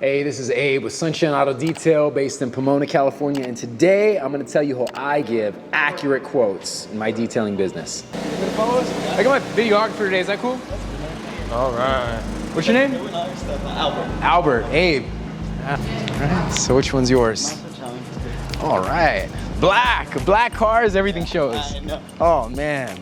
Hey, this is Abe with Sunshine Auto Detail based in Pomona, California, and today I'm going to tell you how I give accurate quotes in my detailing business. I got my videographer today, is that cool? All right. What's your name? Albert. Albert, Abe. All right, so which one's yours? All right. Black cars, everything shows. I know. Oh, man.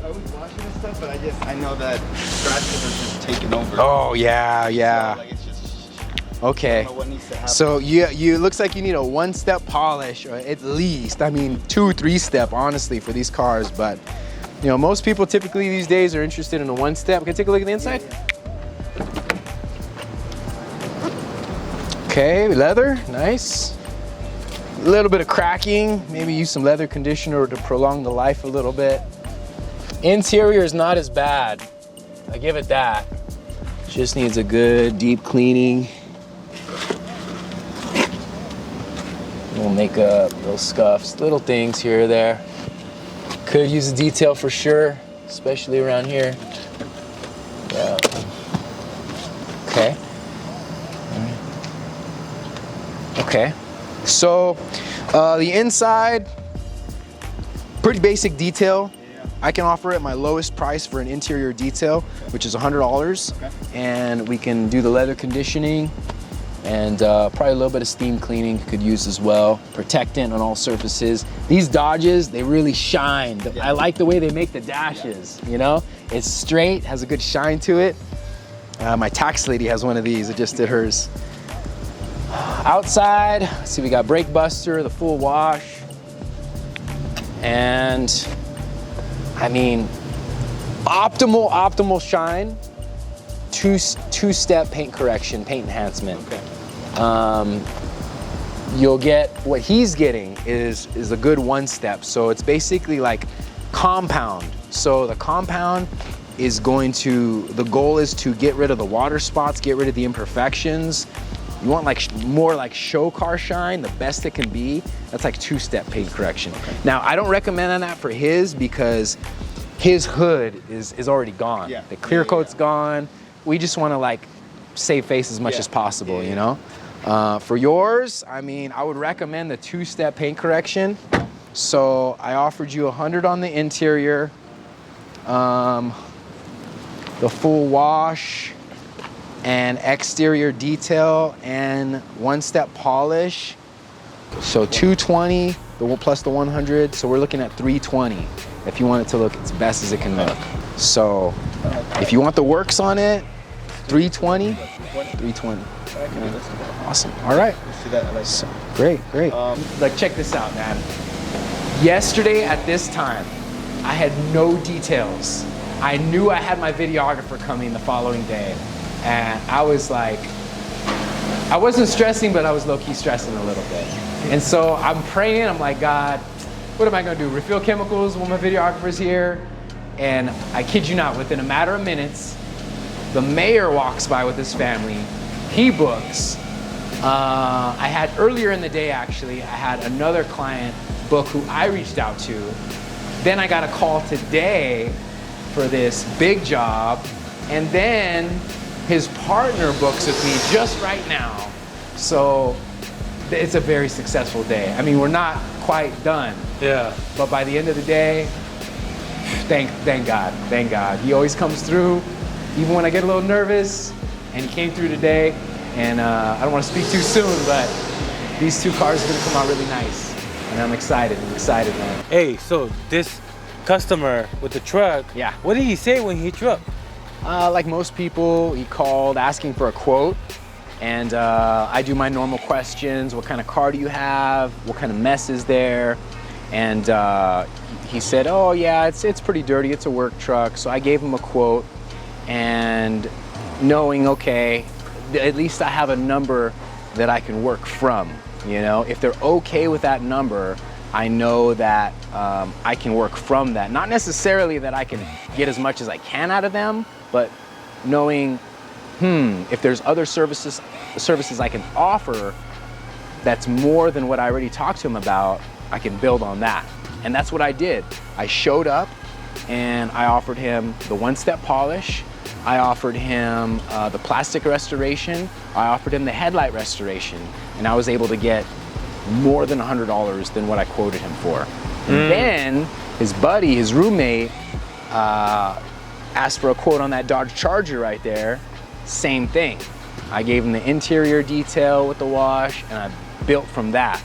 I was watching this stuff, but I know that scratches are just taking over. Oh, yeah. So, like, it's just, Okay. I don't know what needs to happen. So you looks like you need a one-step polish, or at least, I mean, 2-3-step, honestly, for these cars. But you know, most people typically these days are interested in a one-step. Can I take a look at the inside? Okay, leather, nice. A little bit of cracking. Maybe use some leather conditioner to prolong the life a little bit. Interior is not as bad. I give it that. Just needs a good deep cleaning. Little makeup, little scuffs, little things here or there. Could use a detail for sure, especially around here. Yeah. Okay. Okay. So the inside, pretty basic detail. I can offer it my lowest price for an interior detail, which is $100. Okay. And we can do the leather conditioning and probably a little bit of steam cleaning could use as well. Protectant on all surfaces. These Dodges, they really shine. I like the way they make the dashes, you know? It's straight, has a good shine to it. My tax lady has one of these, I just did hers. Outside, let's see, we got brake buster, the full wash. And I mean, optimal shine. Two-step paint correction, paint enhancement. Okay. You'll get, what he's getting is a good one-step. So it's basically like compound. So the compound is going to, the goal is to get rid of the water spots, get rid of the imperfections. You want like more like show car shine, the best it can be. That's like two-step paint correction. Okay. Now, I don't recommend that for his because his hood is already gone. Yeah. The clear coat's gone. We just want to like save face as much as possible, you know? For yours, I mean, I would recommend the two-step paint correction. So I offered you 100 on the interior, the full wash and exterior detail and one-step polish. So 220 plus the 100. So we're looking at 320 if you want it to look as best as it can look. So if you want the works on it, 320. Yeah. Awesome. All right. See that? I like so, great. Like, check this out, man. Yesterday at this time, I had no details. I knew I had my videographer coming the following day, and I was like, I wasn't stressing, but I was low-key stressing a little bit. And so I'm praying. I'm like, God, what am I gonna do? Refill chemicals when my videographer's here? And I kid you not, within a matter of minutes, the mayor walks by with his family. He books. I had earlier in the day, actually, I had another client book who I reached out to. Then I got a call today for this big job. And then his partner books with me just right now. So it's a very successful day. I mean, we're not quite done. Yeah. But by the end of the day, thank God. He always comes through, even when I get a little nervous, and he came through today. And I don't want to speak too soon, but these two cars are gonna come out really nice. And I'm excited, man. Hey, so this customer with the truck, Yeah. What did he say when he hit you up? Like most people, he called asking for a quote. And I do my normal questions. What kind of car do you have? What kind of mess is there? And he said, oh yeah, it's pretty dirty. It's a work truck. So I gave him a quote, and knowing, okay, at least I have a number that I can work from. You know, if they're okay with that number, I know that I can work from that. Not necessarily that I can get as much as I can out of them, but knowing, if there's other services I can offer that's more than what I already talked to him about, I can build on that. And that's what I did. I showed up and I offered him the one-step polish, I offered him the plastic restoration, I offered him the headlight restoration, and I was able to get more than $100 than what I quoted him for. And then his buddy, his roommate, asked for a quote on that Dodge Charger right there. Same thing. I gave him the interior detail with the wash, and I built from that.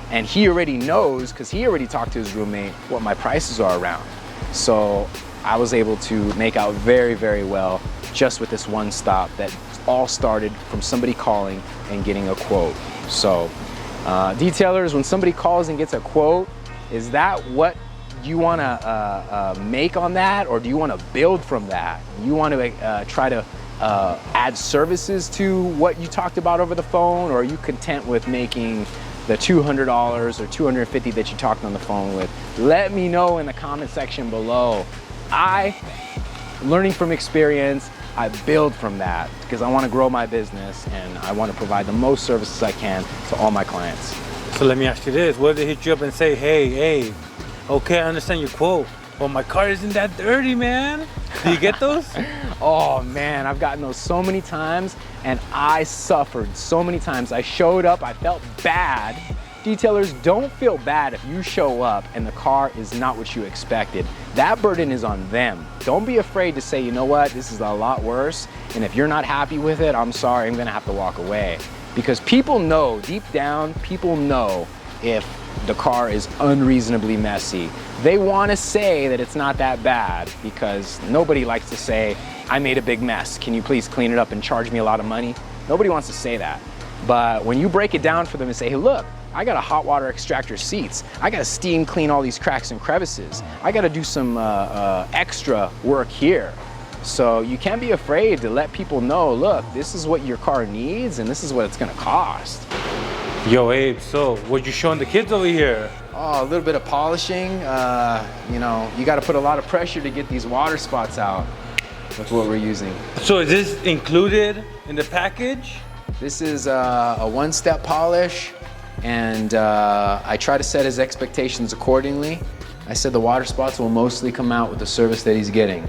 And he already knows, because he already talked to his roommate, what my prices are around. So I was able to make out very, very well just with this one stop that all started from somebody calling and getting a quote. So detailers, when somebody calls and gets a quote, is that what you want to make on that, or do you want to build from that? You want to try to add services to what you talked about over the phone, or are you content with making the $200 or $250 that you talked on the phone with? Let me know in the comment section below. Learning from experience, I build from that because I want to grow my business and I want to provide the most services I can to all my clients. So let me ask you this, what if they hit you up and say, hey, okay, I understand your quote, but my car isn't that dirty, man? Do you get those? Oh man, I've gotten those so many times, and I suffered so many times. I showed up, I felt bad. Detailers, don't feel bad if you show up and the car is not what you expected. That burden is on them. Don't be afraid to say, you know what, this is a lot worse, and if you're not happy with it, I'm sorry, I'm gonna have to walk away. Because people know, deep down, people know if the car is unreasonably messy. They want to say that it's not that bad because nobody likes to say, I made a big mess. Can you please clean it up and charge me a lot of money? Nobody wants to say that. But when you break it down for them and say, hey, look, I got a hot water extractor seats. I got to steam clean all these cracks and crevices. I got to do some extra work here. So you can't be afraid to let people know, look, this is what your car needs and this is what it's going to cost. Yo, Abe, so what you showing the kids over here? Oh, a little bit of polishing. You know, you got to put a lot of pressure to get these water spots out. That's what we're using. So is this included in the package? This is a one-step polish, and I try to set his expectations accordingly. I said the water spots will mostly come out with the service that he's getting.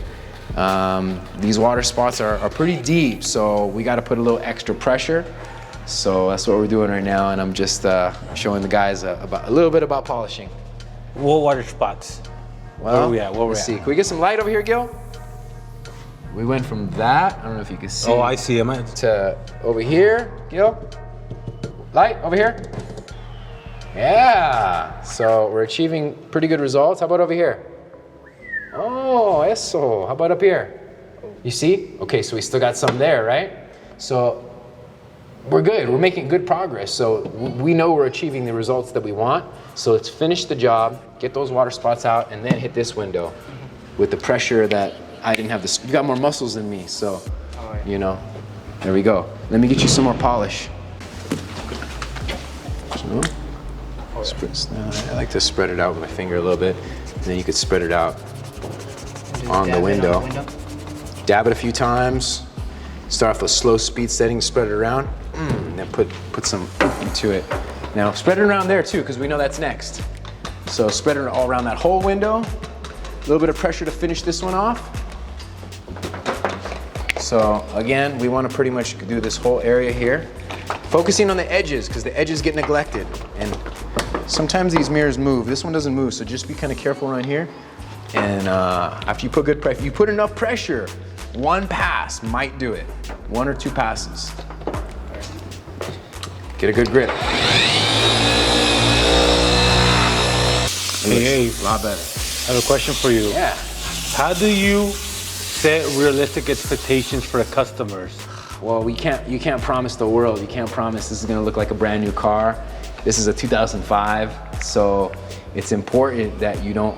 These water spots are pretty deep, so we got to put a little extra pressure. So that's what we're doing right now, and I'm just showing the guys a little bit about polishing. What water spots? Well, where are we at? Let's see. Can we get some light over here, Gil? We went from that, I don't know if you can see. Oh, I see him. To over here, Gil. Light over here. Yeah. So we're achieving pretty good results. How about over here? Oh, eso. How about up here? You see? Okay, so we still got some there, right? So we're good. We're making good progress. So we know we're achieving the results that we want. So let's finish the job, get those water spots out, and then hit this window with the pressure that I didn't have this. You got more muscles than me, so, you know, there we go. Let me get you some more polish. So, I like to spread it out with my finger a little bit, and then you could spread it out on the window. Dab it a few times. Start off with slow speed setting, spread it around, and then put some into it. Now spread it around there too, because we know that's next. So spread it all around that whole window. A little bit of pressure to finish this one off. So again, we want to pretty much do this whole area here. Focusing on the edges, because the edges get neglected. And sometimes these mirrors move. This one doesn't move, so just be kind of careful around here. And after you put good pressure, if you put enough pressure, one pass might do it. 1 or 2 passes. Get a good grip. Hey, a lot better. I have a question for you. Yeah. How do you set realistic expectations for the customers? Well, you can't promise the world. You can't promise this is gonna look like a brand new car. This is a 2005, so it's important that you don't,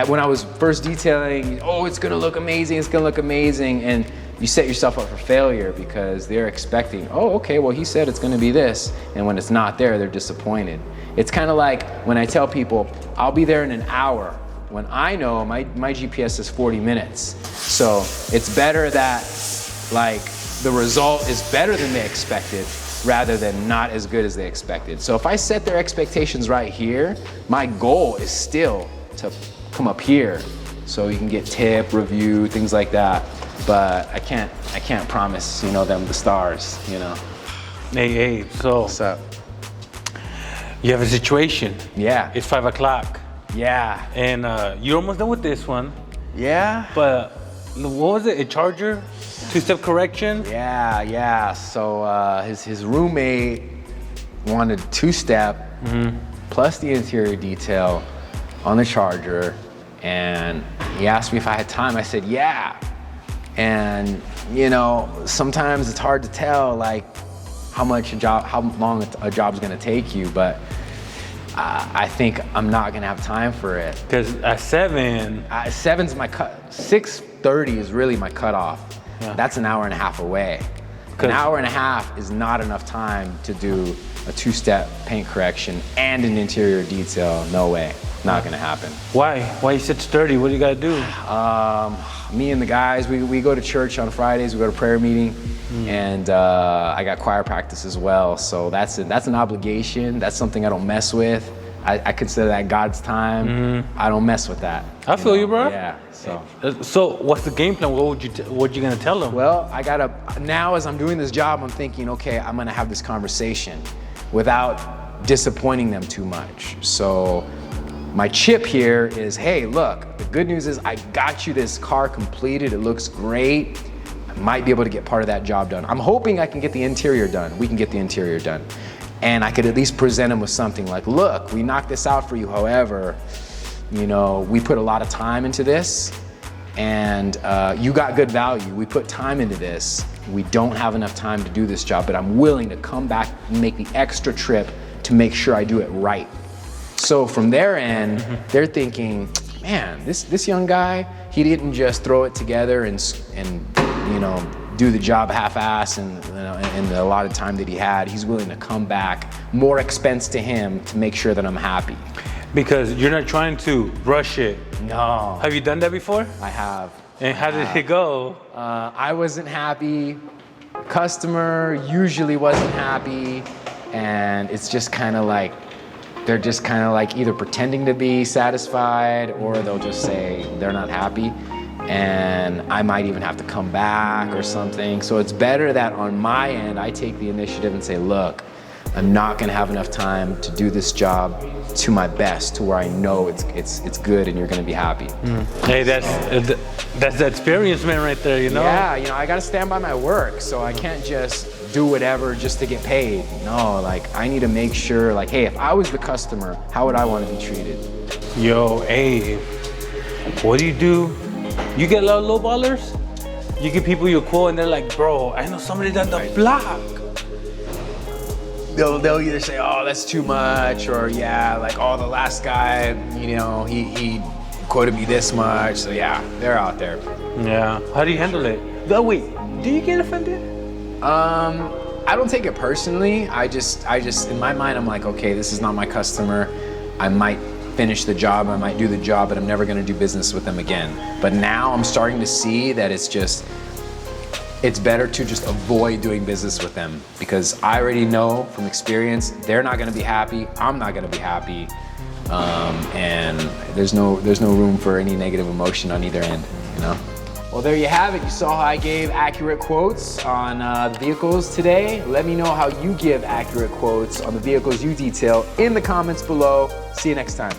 when I was first detailing, oh, it's gonna look amazing, it's gonna look amazing, and you set yourself up for failure because they're expecting, oh, okay, well, he said it's gonna be this, and when it's not there, they're disappointed. It's kind of like when I tell people, I'll be there in an hour, when I know my GPS is 40 minutes. So it's better that, like, the result is better than they expected rather than not as good as they expected. So if I set their expectations right here, my goal is still to come up here so you can get tip, review, things like that. but I can't promise, you know, them the stars, you know. Hey, so What's up? you have a situation. Yeah. It's 5 o'clock, Yeah. and you're almost done with this one. Yeah. But what was it? A charger, two-step correction. Yeah. So his roommate wanted two-step plus the interior detail on the charger, and he asked me if I had time. I said yeah. And you know, sometimes it's hard to tell like how long a job's gonna take you, but I think I'm not gonna have time for it. Because at 7, 7's my cut. 6:30 is really my cutoff. Yeah. That's an hour and a half away. An hour and a half is not enough time to do a two-step paint correction and an interior detail. No way, not gonna happen. why? Why you said 30? What do you gotta do? Me and the guys, we go to church on Fridays. We go to prayer meeting, and I got choir practice as well. So that's an obligation. That's something I don't mess with. I consider that God's time. I don't mess with that. I feel you, bro. Yeah. So. So what's the game plan? What you gonna tell them? Well, now as I'm doing this job, I'm thinking, okay, I'm gonna have this conversation without disappointing them too much. So my chip here is, hey, look, the good news is I got you this car completed. It looks great. I might be able to get part of that job done. I'm hoping I can get the interior done. We can get the interior done. And I could at least present them with something like, look, we knocked this out for you. However, you know, we put a lot of time into this, and you got good value. We put time into this. We don't have enough time to do this job, but I'm willing to come back and make the extra trip to make sure I do it right. So from their end, they're thinking, man, this young guy, he didn't just throw it together and you know, do the job half-ass and you know, in the allotted time that he had. He's willing to come back, more expense to him to make sure that I'm happy. Because you're not trying to rush it. No. Have you done that before? I have. And how did it go? I wasn't happy. Customer usually wasn't happy. And it's just kind of like, they're just kind of like either pretending to be satisfied or they'll just say they're not happy. And I might even have to come back or something. So it's better that on my end, I take the initiative and say, look, I'm not gonna have enough time to do this job to my best, to where I know it's good and you're gonna be happy. Hey, that's the experience, man, right there, you know? Yeah, you know, I gotta stand by my work, so I can't just do whatever just to get paid. No, like I need to make sure, like, hey, if I was the customer, how would I want to be treated? Yo, hey, what do? You get a lot of low ballers? You get people you quote and they're like, bro, I know somebody down the block. They'll either say, oh, that's too much, or yeah, like, oh, the last guy, you know, he quoted me this much. So yeah, they're out there. Yeah. How do you handle it? But wait, do you get offended? I don't take it personally. I just in my mind, I'm like, okay, this is not my customer. I might finish the job, I might do the job, but I'm never gonna do business with them again. But now I'm starting to see that it's better to just avoid doing business with them, because I already know from experience, they're not gonna be happy, I'm not gonna be happy. And there's no room for any negative emotion on either end, you know? Well, there you have it. You saw how I gave accurate quotes on the vehicles today. Let me know how you give accurate quotes on the vehicles you detail in the comments below. See you next time.